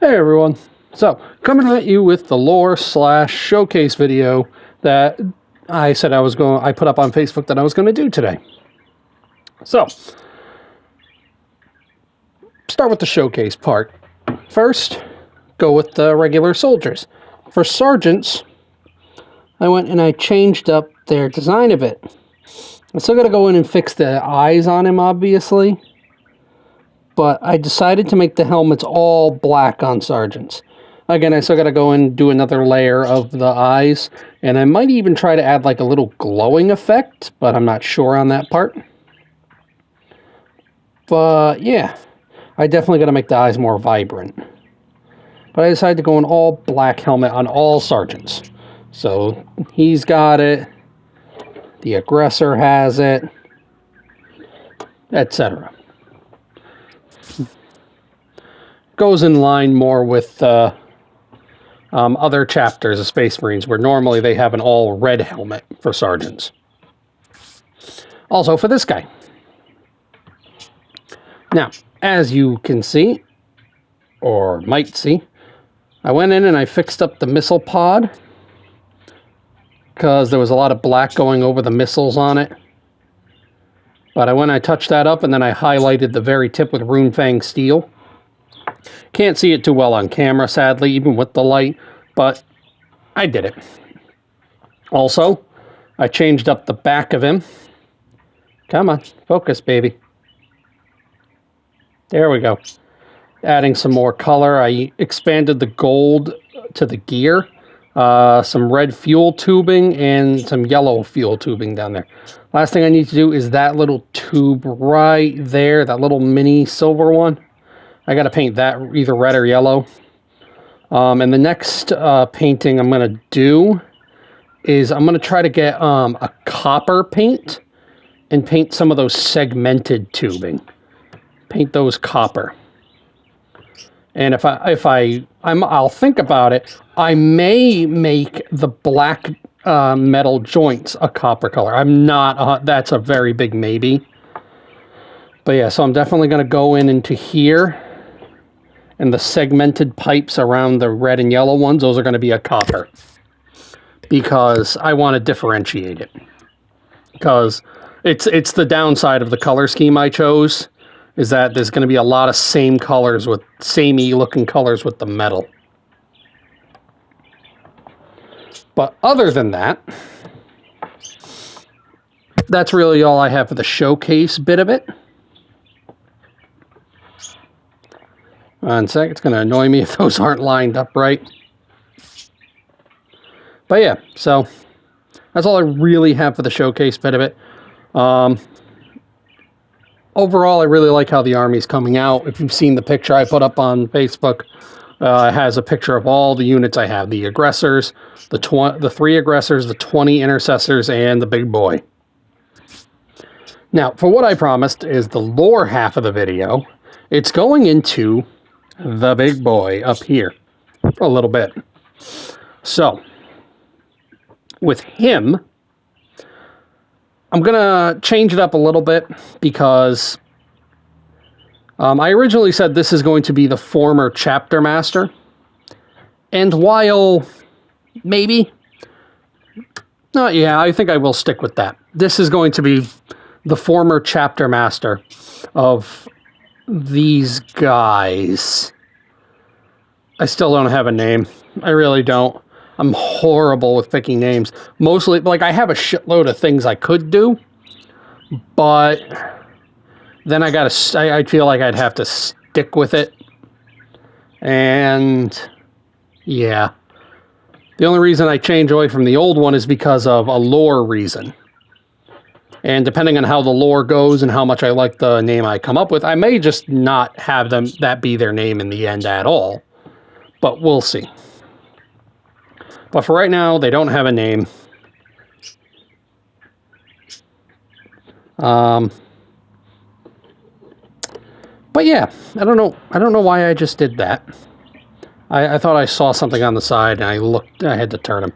Hey everyone. So, coming at you with the lore slash showcase video that I said I put up on Facebook that I was going to do today. So, start with the showcase part. First, go with the regular soldiers. For sergeants, I went and I changed up their design a bit. I'm still going to go in and fix the eyes on him, obviously. But I decided to make the helmets all black on sergeants. Again, I still got to go and do another layer of the eyes, and I might even try to add like a little glowing effect, but I'm not sure on that part. But yeah, I definitely got to make the eyes more vibrant. But I decided to go an all black helmet on all sergeants. So he's got it, the aggressor has it, etc. Goes in line more with other chapters of Space Marines, where normally they have an all red helmet for sergeants. Also for this guy. Now, as you can see, or might see, I went in and I fixed up the missile pod because there was a lot of black going over the missiles on it. But I touched that up and then I highlighted the very tip with Runefang steel. Can't see it too well on camera, sadly, even with the light, but I did it. Also, I changed up the back of him. Come on, focus, baby. There we go. Adding some more color. I expanded the gold to the gear. Some red fuel tubing and some yellow fuel tubing down there. Last thing I need to do is that little tube right there, that little mini silver one. I got to paint that either red or yellow. And the next painting I'm going to do is I'm going to try to get a copper paint and paint some of those segmented tubing. Paint those copper. And I'll think about it. I may make the black metal joints a copper color. I'm not. That's a very big maybe. But yeah, so I'm definitely going to go into here. And the segmented pipes around the red and yellow ones, those are going to be a copper. Because I want to differentiate it. Because it's the downside of the color scheme I chose, is that there's going to be a lot of samey looking colors with the metal. But other than that, that's really all I have for the showcase bit of it. One sec, it's going to annoy me if those aren't lined up right. But yeah, so that's all I really have for the showcase bit of it. Overall, I really like how the army's coming out. If you've seen the picture I put up on Facebook, it has a picture of all the units I have. The aggressors, the 3 aggressors, the 20 intercessors, and the big boy. Now, for what I promised is the lore half of the video. It's going into the big boy up here for a little bit. So, with him, I'm going to change it up a little bit because I originally said this is going to be the former chapter master. And while maybe, I think I will stick with that. This is going to be the former chapter master of these guys. I still don't have a name. I really don't. I'm horrible with picking names. Mostly, like, I have a shitload of things I could do, but then I feel like I'd have to stick with it. And yeah. The only reason I change away from the old one is because of a lore reason. And depending on how the lore goes and how much I like the name I come up with, I may just not have that be their name in the end at all. But we'll see. But for right now, they don't have a name. But yeah, I don't know why I just did that. I thought I saw something on the side and I had to turn him.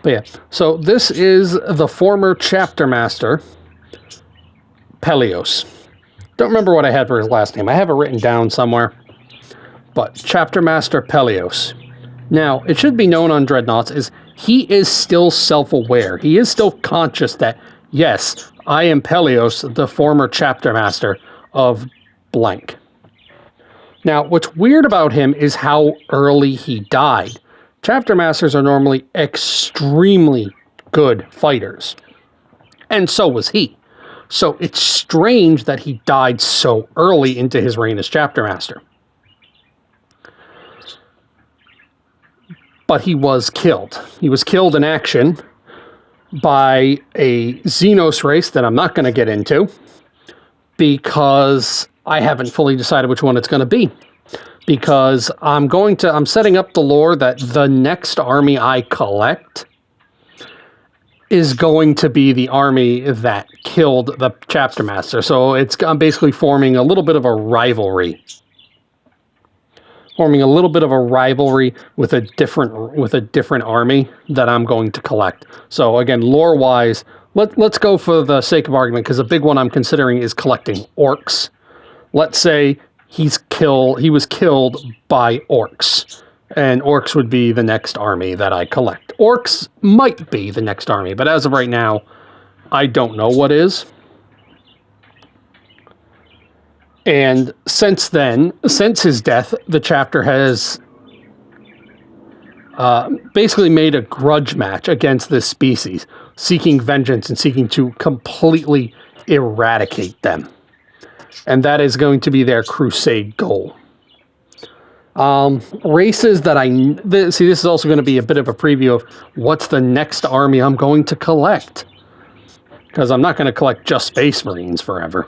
But yeah, so this is the former chapter master, Pelios. Don't remember what I had for his last name. I have it written down somewhere. but Chapter Master Pelios. Now, it should be known on Dreadnoughts is he is still self-aware. He is still conscious that, yes, I am Pelios, the former Chapter Master of blank. Now, what's weird about him is how early he died. Chapter Masters are normally extremely good fighters. And so was he. So it's strange that he died so early into his reign as Chapter Master. But he was killed. He was killed in action by a Xenos race that I'm not going to get into because I haven't fully decided which one it's going to be. Because I'm setting up the lore that the next army I collect is going to be the army that killed the Chapter Master. So I'm basically forming a little bit of a rivalry. Forming a little bit of a rivalry with a different army that I'm going to collect. So again, lore-wise, let's go for the sake of argument, because a big one I'm considering is collecting orcs. Let's say he was killed by orcs, and orcs would be the next army that I collect. Orcs might be the next army, but as of right now, I don't know what is. And since his death, the chapter has basically made a grudge match against this species, seeking vengeance and seeking to completely eradicate them. And that is going to be their crusade goal. Races that see, this is also going to be a bit of a preview of what's the next army I'm going to collect. Because I'm not going to collect just Space Marines forever.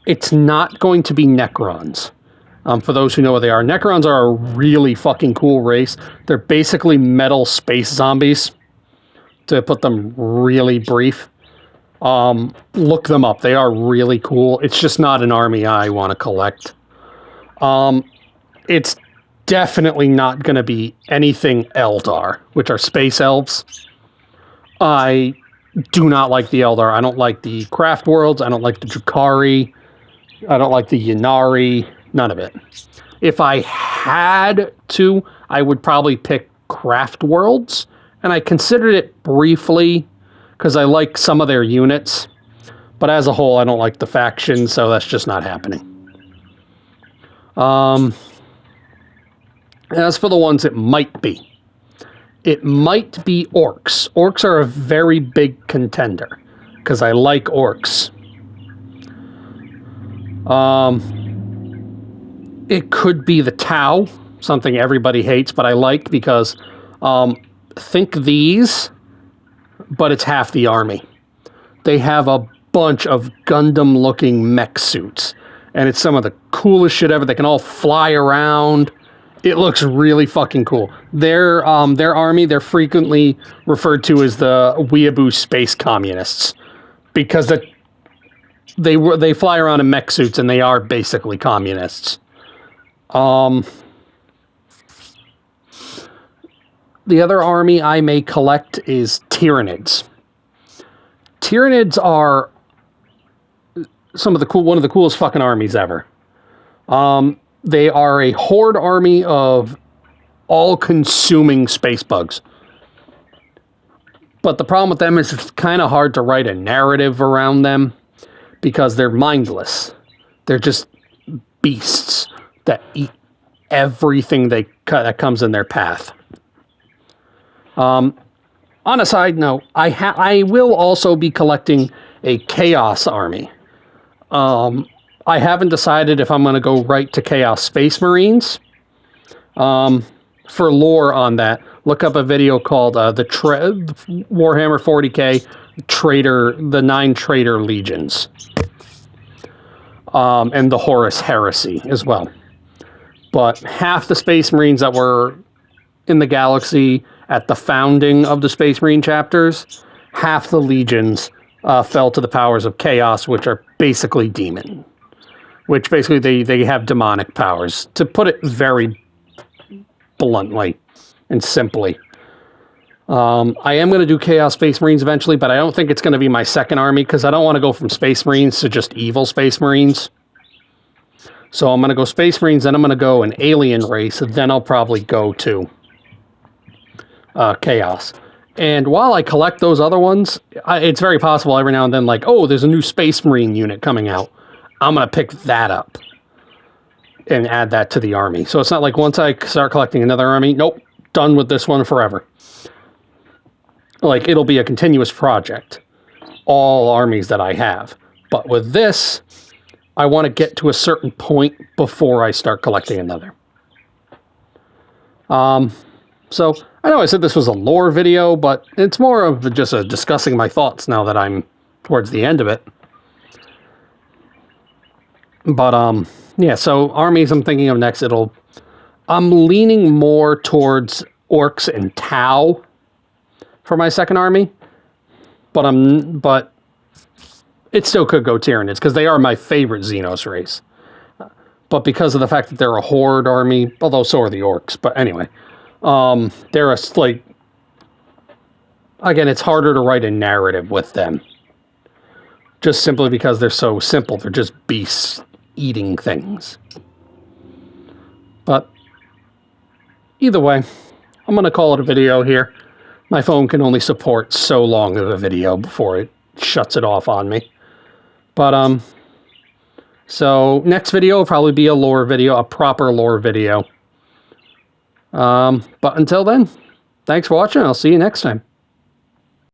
It's not going to be Necrons. For those who know what they are, Necrons are a really fucking cool race. They're basically metal space zombies, to put them really brief. Look them up. They are really cool. It's just not an army I want to collect. It's definitely not going to be anything Eldar, which are space elves. I do not like the Eldar. I don't like the Craft Worlds. I don't like the Drukhari. I don't like the Ynnari. None of it. If I had to, I would probably pick Craft Worlds. And I considered it briefly because I like some of their units. But as a whole, I don't like the faction, so that's just not happening. As for the ones it might be. It might be orcs. Orcs are a very big contender because I like orcs. It could be the Tau, something everybody hates, but I like because think these, but it's half the army. They have a bunch of Gundam-looking mech suits, and it's some of the coolest shit ever. They can all fly around. It looks really fucking cool. Their army, they're frequently referred to as the Weeaboo Space Communists because they fly around in mech suits and they are basically communists. The other army I may collect is Tyranids. Tyranids are one of the coolest fucking armies ever. They are a horde army of all-consuming space bugs. But the problem with them is it's kind of hard to write a narrative around them because they're mindless. They're just beasts that eat everything that comes in their path. On a side note, I will also be collecting a Chaos army. I haven't decided if I'm going to go right to Chaos Space Marines. For lore on that, look up a video called the Warhammer 40k the 9 Traitor Legions. And the Horus Heresy as well. But half the Space Marines that were in the galaxy at the founding of the Space Marine chapters, half the legions fell to the powers of Chaos, which are basically demon. Which basically they have demonic powers, to put it very bluntly and simply. I am going to do Chaos Space Marines eventually, but I don't think it's going to be my second army, because I don't want to go from Space Marines to just evil Space Marines. So I'm going to go Space Marines, then I'm going to go an alien race, then I'll probably go to Chaos. And while I collect those other ones, it's very possible every now and then, like, oh, there's a new Space Marine unit coming out. I'm going to pick that up and add that to the army. So it's not like once I start collecting another army, nope, done with this one forever. Like, it'll be a continuous project, all armies that I have. But with this, I want to get to a certain point before I start collecting another. So, I know I said this was a lore video, but it's more of just discussing my thoughts now that I'm towards the end of it. But, yeah, so armies I'm thinking of next, I'm leaning more towards Orcs and Tau for my second army. But it still could go Tyranids, because they are my favorite Xenos race. But because of the fact that they're a Horde army, although so are the Orcs, but anyway. They're like, again, it's harder to write a narrative with them. Just simply because they're so simple. They're just beasts eating things. But either way, I'm going to call it a video here. My phone can only support so long of a video before it shuts it off on me. But, so next video will probably be a lore video, a proper lore video. But until then, thanks for watching. I'll see you next time.